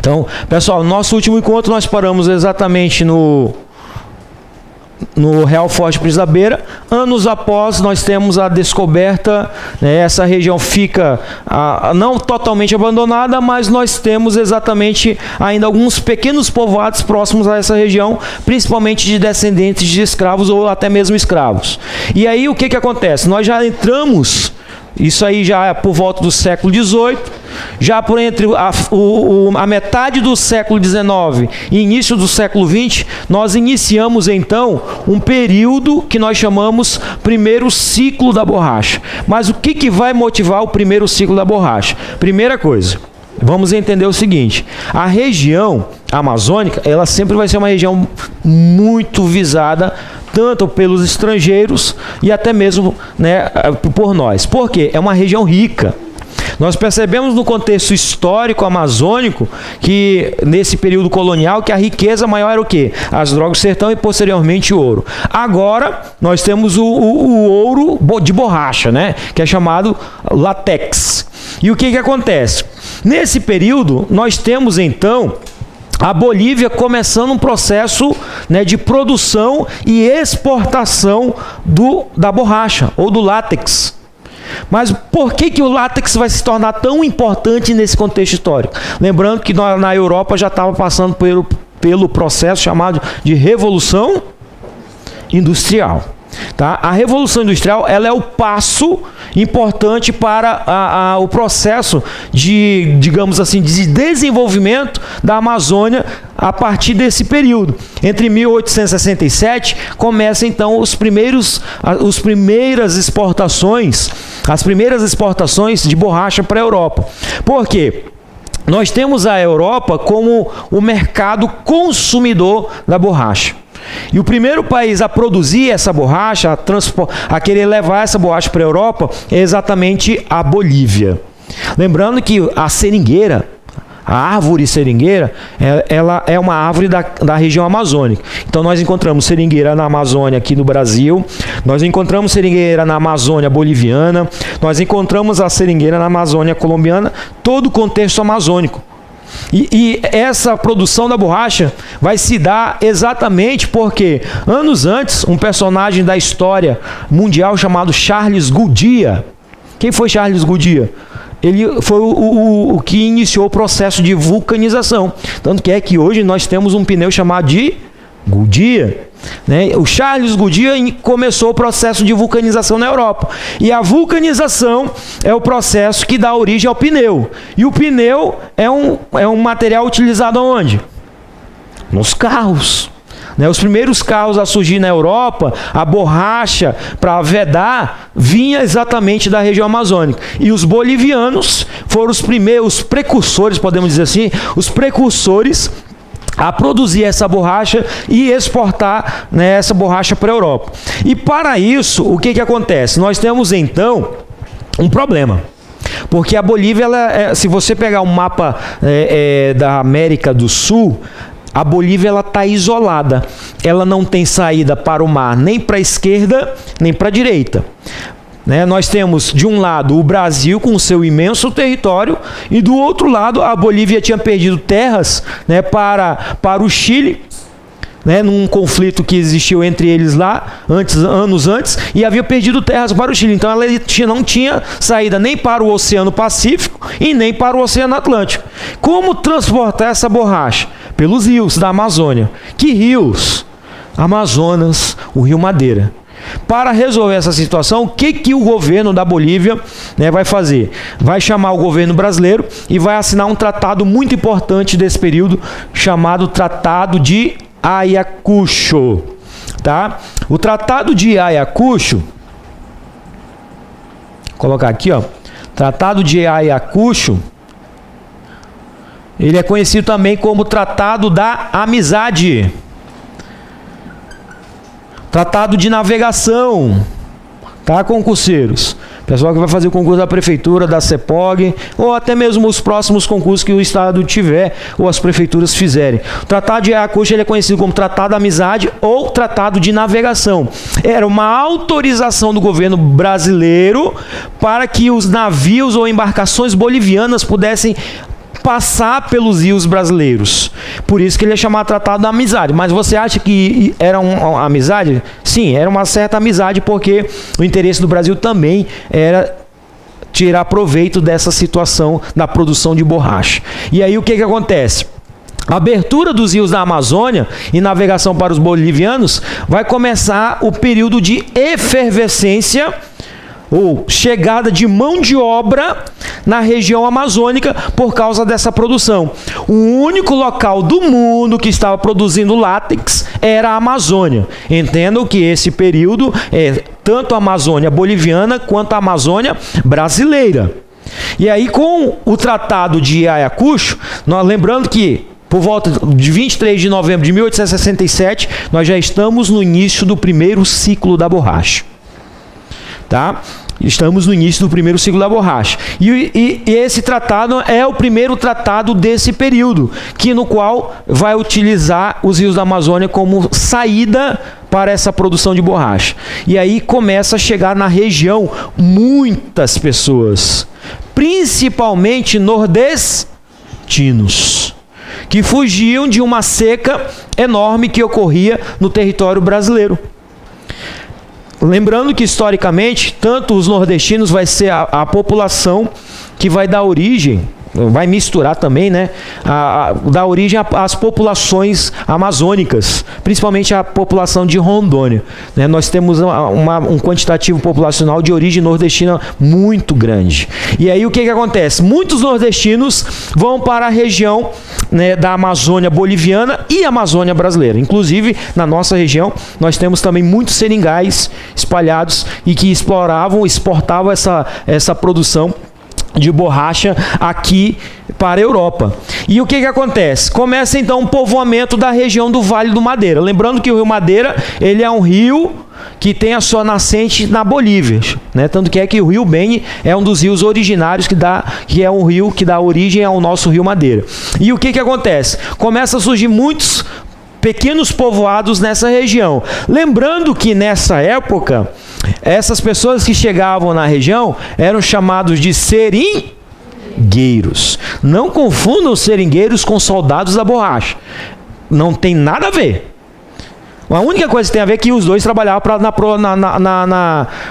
Então, pessoal, no nosso último encontro nós paramos exatamente no Real Forte Prisabeira. Anos após, nós temos a descoberta, né, essa região fica não totalmente abandonada, mas nós temos exatamente ainda alguns pequenos povoados próximos a essa região, principalmente de descendentes de escravos ou até mesmo escravos. E aí o que acontece? Nós já entramos, isso aí já é por volta do século XVIII, já por entre a metade do século XIX e início do século XX, nós iniciamos então um período que nós chamamos primeiro ciclo da borracha. Mas o que vai motivar o primeiro ciclo da borracha? Primeira coisa, vamos entender o seguinte: a região amazônica, ela sempre vai ser uma região muito visada, tanto pelos estrangeiros e até mesmo, né, por nós. Por quê? É uma região rica. Nós percebemos no contexto histórico amazônico que nesse período colonial que a riqueza maior era o quê? As drogas do sertão e posteriormente o ouro. Agora nós temos o ouro de borracha, né? Que é chamado látex. E o que acontece? Nesse período nós temos então a Bolívia começando um processo, né, de produção e exportação da borracha ou do látex. Mas por que o látex vai se tornar tão importante nesse contexto histórico? Lembrando que na Europa já estava passando pelo processo chamado de Revolução Industrial. Tá? A Revolução Industrial, ela é o passo importante para o processo de, digamos assim, de desenvolvimento da Amazônia a partir desse período. Entre 1867 começa então as primeiras exportações de borracha para a Europa. Por quê? Nós temos a Europa como o mercado consumidor da borracha. E o primeiro país a produzir essa borracha, a querer levar essa borracha para a Europa, é exatamente a Bolívia. Lembrando que a seringueira, a árvore seringueira, ela é uma árvore da região amazônica. Então nós encontramos seringueira na Amazônia aqui no Brasil, nós encontramos seringueira na Amazônia boliviana, nós encontramos a seringueira na Amazônia colombiana, todo o contexto amazônico. E essa produção da borracha vai se dar exatamente porque, anos antes, um personagem da história mundial chamado Charles Goodyear. Quem foi Charles Goodyear? Ele foi o que iniciou o processo de vulcanização. Tanto que é que hoje nós temos um pneu chamado de Goodyear. Né? O Charles Goodyear começou o processo de vulcanização na Europa. E a vulcanização é o processo que dá origem ao pneu. E o pneu é um material utilizado onde? Nos carros. Né? Os primeiros carros a surgir na Europa, a borracha para vedar vinha exatamente da região amazônica. E os bolivianos foram os primeiros precursores, podemos dizer assim, os precursores a produzir essa borracha e exportar, né, essa borracha para a Europa. E para isso, o que acontece? Nós temos então um problema. Porque a Bolívia, se você pegar um mapa da América do Sul, a Bolívia está isolada. Ela não tem saída para o mar nem para a esquerda, nem para a direita. Né? Nós temos, de um lado, o Brasil com o seu imenso território, e do outro lado, a Bolívia tinha perdido terras, né, para o Chile, né, num conflito que existiu entre eles lá, anos antes, e havia perdido terras para o Chile. Então ela não tinha saída nem para o Oceano Pacífico e nem para o Oceano Atlântico. Como transportar essa borracha? Pelos rios da Amazônia. Que rios? Amazonas, o Rio Madeira. Para resolver essa situação, o que o governo da Bolívia, né, vai fazer? Vai chamar o governo brasileiro e vai assinar um tratado muito importante desse período, chamado Tratado de Ayacucho. Tá? O Tratado de Ayacucho, vou colocar aqui, ó, Tratado de Ayacucho, ele é conhecido também como Tratado da Amizade. Tratado de navegação, tá, concurseiros? Pessoal que vai fazer o concurso da prefeitura, da CEPOG, ou até mesmo os próximos concursos que o estado tiver, ou as prefeituras fizerem. O Tratado de Ayacucho, ele é conhecido como Tratado da Amizade ou Tratado de Navegação. Era uma autorização do governo brasileiro para que os navios ou embarcações bolivianas pudessem passar pelos rios brasileiros. Por isso que ele é chamado Tratado da Amizade. Mas você acha que era uma amizade? Sim, era uma certa amizade, porque o interesse do Brasil também era tirar proveito dessa situação da produção de borracha. E aí o que acontece? A abertura dos rios da Amazônia e navegação para os bolivianos vai começar o período de efervescência ou chegada de mão de obra na região amazônica por causa dessa produção. O único local do mundo que estava produzindo látex era a Amazônia. Entendam que esse período é tanto a Amazônia boliviana quanto a Amazônia brasileira. E aí, com o Tratado de Ayacucho, nós lembrando que por volta de 23 de novembro de 1867, nós já estamos no início do primeiro ciclo da borracha. Tá? Estamos no início do primeiro ciclo da borracha. E esse tratado é o primeiro tratado desse período, no qual vai utilizar os rios da Amazônia como saída para essa produção de borracha. E aí começa a chegar na região muitas pessoas, principalmente nordestinos, que fugiam de uma seca enorme que ocorria no território brasileiro. Lembrando que, historicamente, tanto os nordestinos vai ser a população que vai dar origem, vai misturar também, né, dar origem às populações amazônicas, principalmente a população de Rondônia. Né? Nós temos um quantitativo populacional de origem nordestina muito grande. E aí o que acontece? Muitos nordestinos vão para a região, né, da Amazônia boliviana e Amazônia brasileira. Inclusive, na nossa região, nós temos também muitos seringais espalhados e que exportavam essa produção de borracha aqui para a Europa. E o que acontece? Começa então o povoamento da região do Vale do Madeira. Lembrando que o Rio Madeira, ele é um rio que tem a sua nascente na Bolívia, né? Tanto que o Rio Beni é um dos rios originários que é um rio que dá origem ao nosso Rio Madeira. E o que acontece? Começa a surgir muitos pequenos povoados nessa região. Lembrando que nessa época, essas pessoas que chegavam na região eram chamados de seringueiros. Não confundam os seringueiros com soldados da borracha. Não tem nada a ver. A única coisa que tem a ver é que os dois trabalhavam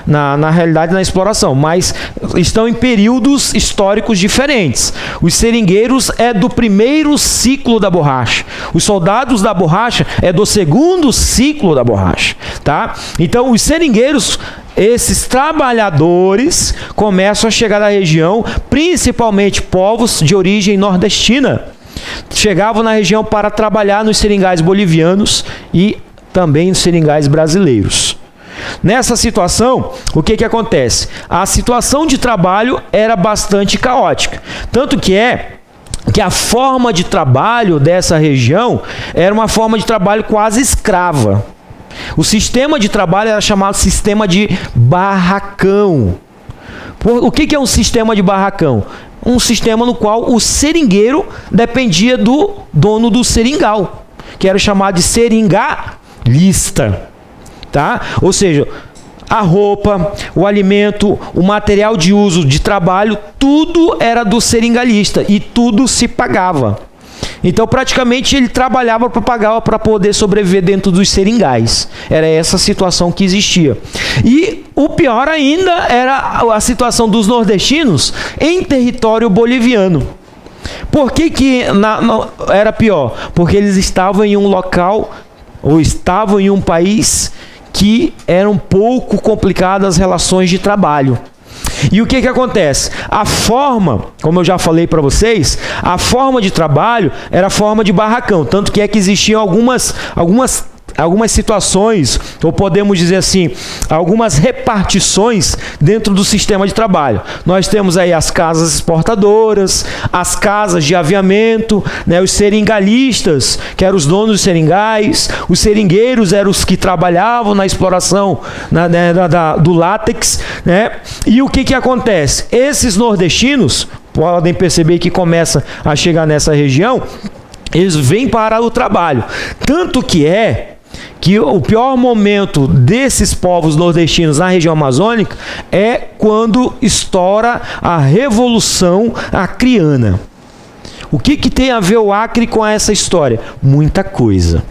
na realidade, na exploração, mas estão em períodos históricos diferentes. Os seringueiros é do primeiro ciclo da borracha. Os soldados da borracha é do segundo ciclo da borracha. Tá? Então, os seringueiros, esses trabalhadores, começam a chegar na região, principalmente povos de origem nordestina. Chegavam na região para trabalhar nos seringais bolivianos e também nos seringais brasileiros. Nessa situação, o que acontece? A situação de trabalho era bastante caótica. Tanto que a forma de trabalho dessa região era uma forma de trabalho quase escrava. O sistema de trabalho era chamado sistema de barracão. O que é um sistema de barracão? Um sistema no qual o seringueiro dependia do dono do seringal, que era chamado de seringalista. Tá? Ou seja, a roupa, o alimento, o material de uso de trabalho, tudo era do seringalista e tudo se pagava. Então, praticamente, ele trabalhava para pagar para poder sobreviver dentro dos seringais. Era essa situação que existia. E o pior ainda era a situação dos nordestinos em território boliviano. Por que era pior? Porque eles estavam em um local, ou estavam em um país que era um pouco complicado as relações de trabalho. E o que acontece? A forma, como eu já falei para vocês, a forma de trabalho era a forma de barracão. Tanto que existiam algumas situações, ou podemos dizer assim, algumas repartições dentro do sistema de trabalho. Nós temos aí as casas exportadoras, as casas de aviamento, né, os seringalistas, que eram os donos dos seringais, os seringueiros eram os que trabalhavam na exploração do látex, né? E o que acontece? Esses nordestinos, podem perceber que começa a chegar nessa região, eles vêm para o trabalho. Tanto que o pior momento desses povos nordestinos na região amazônica é quando estoura a Revolução Acreana. O que tem a ver o Acre com essa história? Muita coisa.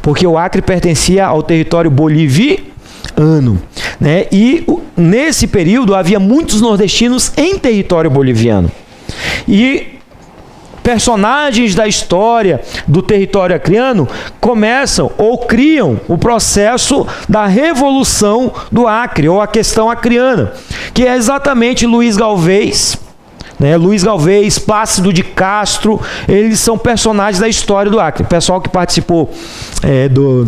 Porque o Acre pertencia ao território boliviano, né? E nesse período havia muitos nordestinos em território boliviano. E personagens da história do território acreano começam ou criam o processo da Revolução do Acre, ou a questão acreana, que é exatamente Luiz Galvez, Luiz Galvez, Plácido de Castro, eles são personagens da história do Acre. O pessoal que participou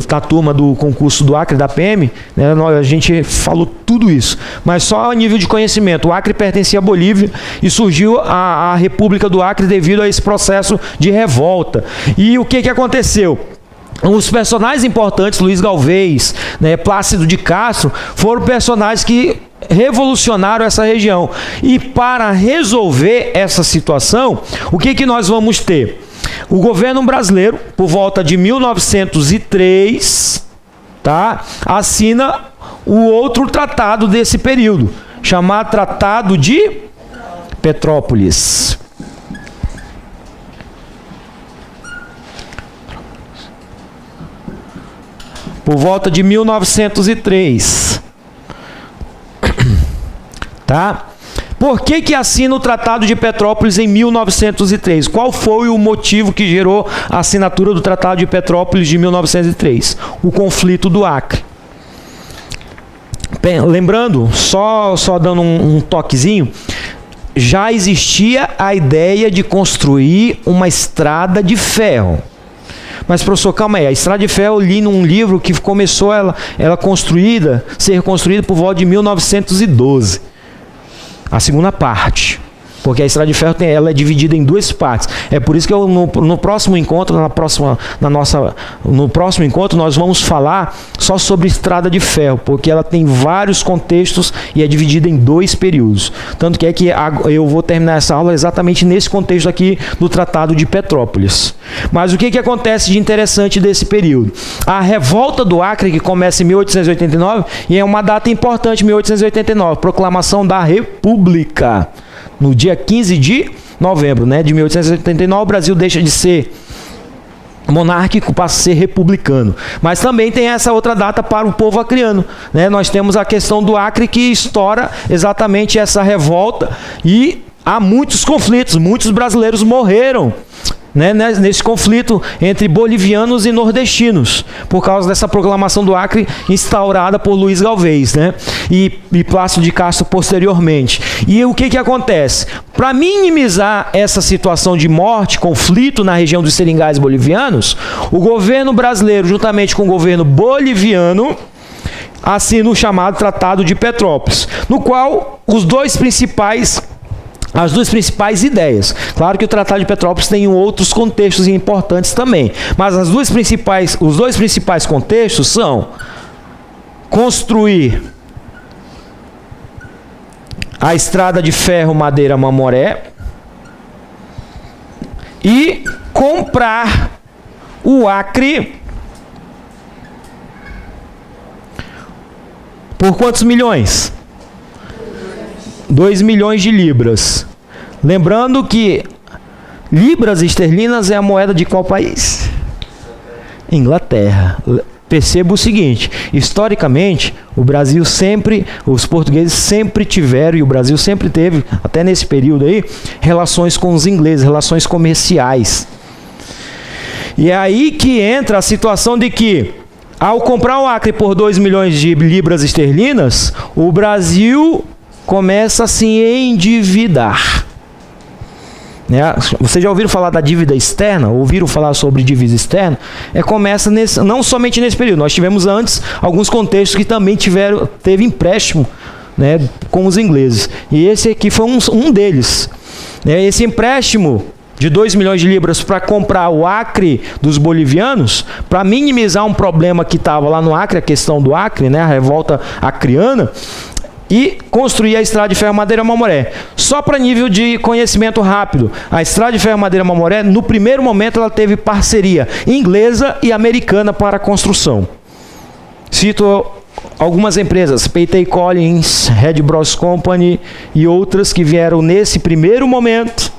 da turma do concurso do Acre, da PM, a gente falou tudo isso. Mas só a nível de conhecimento, o Acre pertencia à Bolívia e surgiu a República do Acre devido a esse processo de revolta. E o que aconteceu? Os personagens importantes, Luiz Galvez, Plácido de Castro, foram personagens que revolucionaram essa região. E para resolver essa situação, o que nós vamos ter? O governo brasileiro, por volta de 1903, assina o outro tratado desse período, chamado Tratado de Petrópolis. Por volta de 1903. Por que assina o Tratado de Petrópolis em 1903? Qual foi o motivo que gerou a assinatura do Tratado de Petrópolis de 1903? O conflito do Acre. Bem, lembrando, só dando um toquezinho, já existia a ideia de construir uma estrada de ferro. Mas, professor, calma aí, a estrada de ferro eu li num livro que começou ela ser construída por volta de 1912. A segunda parte. Porque a estrada de ferro ela é dividida em duas partes. É por isso que no próximo encontro, no próximo encontro, nós vamos falar só sobre estrada de ferro, porque ela tem vários contextos e é dividida em dois períodos. Tanto que eu vou terminar essa aula exatamente nesse contexto aqui do Tratado de Petrópolis. Mas o que acontece de interessante desse período? A revolta do Acre, que começa em 1889, e é uma data importante, 1889, proclamação da República. No dia 15 de novembro, de 1889, o Brasil deixa de ser monárquico, passa a ser republicano. Mas também tem essa outra data para o povo acreano. Nós temos a questão do Acre, que estoura exatamente essa revolta, e há muitos conflitos, muitos brasileiros morreram nesse conflito entre bolivianos e nordestinos, por causa dessa proclamação do Acre instaurada por Luiz Galvez, e Plácido de Castro posteriormente. E o que acontece? Para minimizar essa situação de morte, conflito na região dos seringais bolivianos, o governo brasileiro, juntamente com o governo boliviano, assina o chamado Tratado de Petrópolis, no qual as duas principais ideias. Claro que o Tratado de Petrópolis tem outros contextos importantes também, mas os dois principais contextos são construir a estrada de ferro Madeira-Mamoré e comprar o Acre por quantos milhões? 2 milhões de libras. Lembrando que libras esterlinas é a moeda de qual país? Inglaterra. Perceba o seguinte, historicamente, os portugueses sempre tiveram, e o Brasil sempre teve, até nesse período aí, relações com os ingleses, relações comerciais. E é aí que entra a situação de que, ao comprar o Acre por 2 milhões de libras esterlinas, o Brasil começa a se endividar. Vocês já ouviram falar da dívida externa? Ouviram falar sobre dívida externa? Começa não somente nesse período. Nós tivemos antes alguns contextos que também teve empréstimo com os ingleses. E esse aqui foi um deles. Esse empréstimo de 2 milhões de libras para comprar o Acre dos bolivianos, para minimizar um problema que estava lá no Acre, a questão do Acre, a revolta acreana, e construir a estrada de ferro Madeira-Mamoré. Só para nível de conhecimento rápido, a estrada de ferro Madeira-Mamoré, no primeiro momento, ela teve parceria inglesa e americana para a construção. Cito algumas empresas, Peyton Collins, Red Bros Company e outras que vieram nesse primeiro momento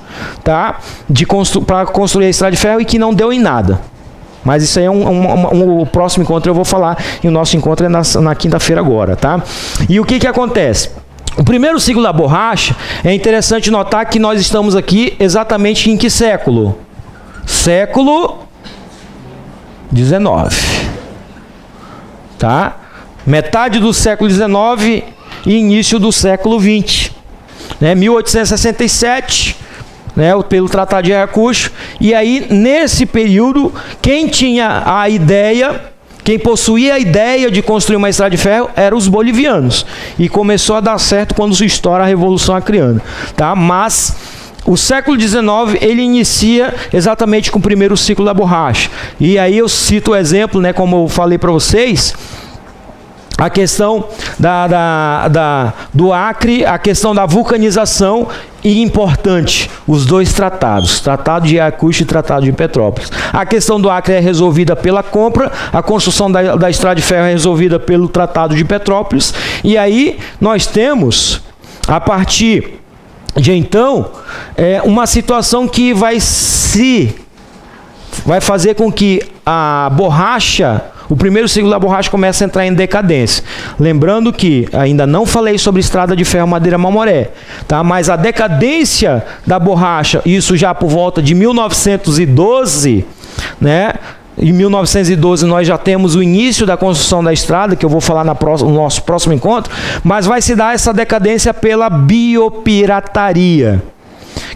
tá? Para construir a estrada de ferro e que não deu em nada. Mas isso aí é o próximo encontro eu vou falar, e o nosso encontro é na quinta-feira agora, tá? E o que acontece? O primeiro ciclo da borracha, é interessante notar que nós estamos aqui exatamente em que século? Século XIX, tá? Metade do século XIX e início do século XX, né? 1867, né? Pelo Tratado de Ayacucho. E aí, nesse período, quem tinha a ideia, quem possuía a ideia de construir uma estrada de ferro eram os bolivianos. E começou a dar certo quando se estoura a Revolução Acreana, tá? Mas o século XIX, ele inicia exatamente com o primeiro ciclo da borracha. E aí eu cito o exemplo, né, como eu falei para vocês, a questão do Acre, a questão da vulcanização, e importante, os dois tratados, Tratado de Ayacucho e Tratado de Petrópolis. A questão do Acre é resolvida pela compra, a construção da estrada de ferro é resolvida pelo Tratado de Petrópolis, e aí nós temos, a partir de então, uma situação que vai fazer com que a borracha, o primeiro ciclo da borracha, começa a entrar em decadência. Lembrando que ainda não falei sobre estrada de ferro Madeira Mamoré, tá? Mas a decadência da borracha, isso já por volta de 1912, né? Em 1912 nós já temos o início da construção da estrada, que eu vou falar no nosso próximo encontro, mas vai se dar essa decadência pela biopirataria.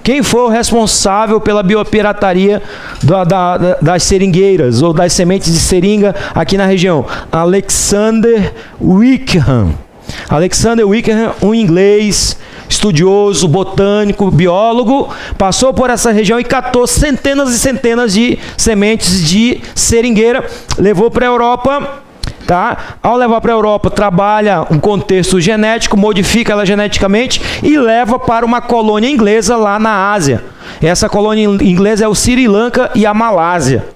Quem foi o responsável pela biopirataria das seringueiras ou das sementes de seringa aqui na região? Alexander Wickham. Alexander Wickham, um inglês, estudioso, botânico, biólogo, passou por essa região e catou centenas e centenas de sementes de seringueira, levou para a Europa. Tá? Ao levar para a Europa, trabalha um contexto genético, modifica ela geneticamente e leva para uma colônia inglesa lá na Ásia. Essa colônia inglesa é o Sri Lanka e a Malásia.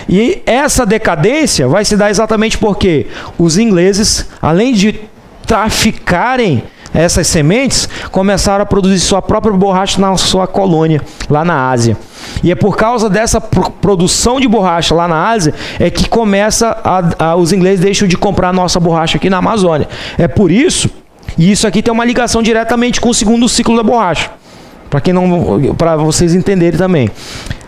E essa decadência vai se dar exatamente porque os ingleses, além de traficarem essas sementes, começaram a produzir sua própria borracha na sua colônia, lá na Ásia. E é por causa dessa produção de borracha lá na Ásia, é que os ingleses deixam de comprar a nossa borracha aqui na Amazônia. É por isso, e isso aqui tem uma ligação diretamente com o segundo ciclo da borracha, para vocês entenderem também.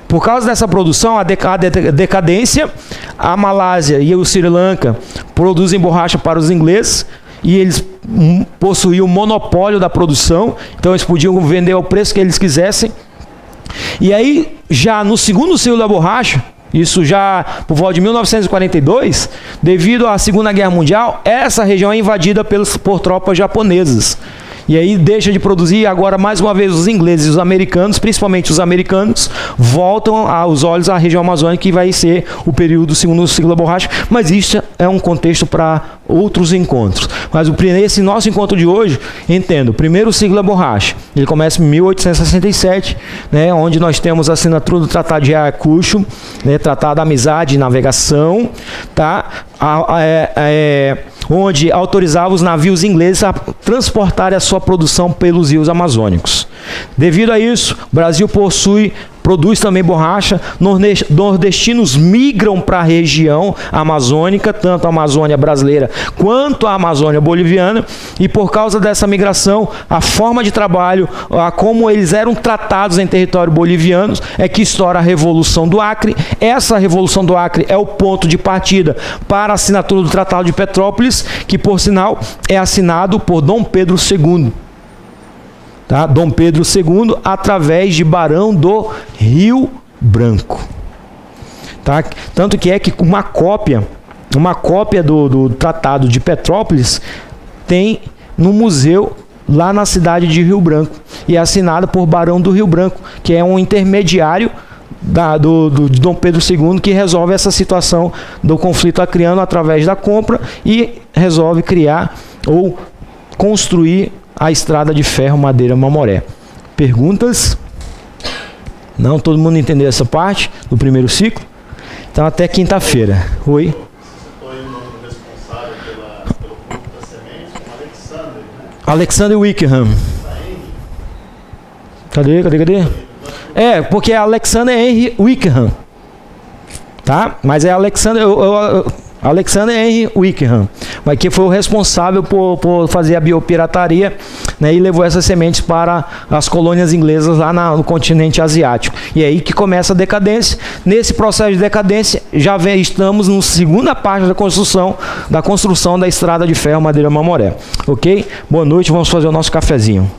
Por causa dessa produção, a decadência, a Malásia e o Sri Lanka produzem borracha para os ingleses, e eles possuíam o monopólio da produção, então eles podiam vender ao preço que eles quisessem. E aí, já no segundo ciclo da borracha, isso já por volta de 1942, devido à Segunda Guerra Mundial, essa região é invadida por tropas japonesas. E aí deixa de produzir, e agora mais uma vez os ingleses e os americanos, principalmente os americanos, voltam os olhos à região amazônica, que vai ser o período do segundo ciclo da borracha, mas isso é um contexto para outros encontros. Mas esse nosso encontro de hoje, entendo, o primeiro ciclo da borracha, ele começa em 1867, né, onde nós temos a assinatura do Tratado de Ayacucho, né, Tratado de Amizade e Navegação, tá? Onde autorizava os navios ingleses a transportarem a sua produção pelos rios amazônicos. Devido a isso, o Brasil produz também borracha, nordestinos migram para a região amazônica, tanto a Amazônia brasileira quanto a Amazônia boliviana, e por causa dessa migração, a forma de trabalho, como eles eram tratados em território boliviano, é que estoura a Revolução do Acre. Essa Revolução do Acre é o ponto de partida para a assinatura do Tratado de Petrópolis, que por sinal é assinado por Dom Pedro II. Tá? Dom Pedro II, através de Barão do Rio Branco. Tá? Tanto que uma cópia do Tratado de Petrópolis tem no museu lá na cidade de Rio Branco, e é assinada por Barão do Rio Branco, que é um intermediário de Dom Pedro II, que resolve essa situação do conflito acreano através da compra e resolve criar ou construir a estrada de ferro Madeira Mamoré. Perguntas? Não? Todo mundo entendeu essa parte do primeiro ciclo? Então até quinta-feira. Oi? Você foi o nome responsável pelo culto da semente, Alexander, né? Alexander Wickham. Cadê? Porque é Alexander Henry Wickham. Tá? Mas é Alexander Henry Wickham, que foi o responsável por fazer a biopirataria, né, e levou essas sementes para as colônias inglesas lá no continente asiático. E é aí que começa a decadência. Nesse processo de decadência, estamos na segunda parte da construção da estrada de ferro Madeira Mamoré. Ok? Boa noite, vamos fazer o nosso cafezinho.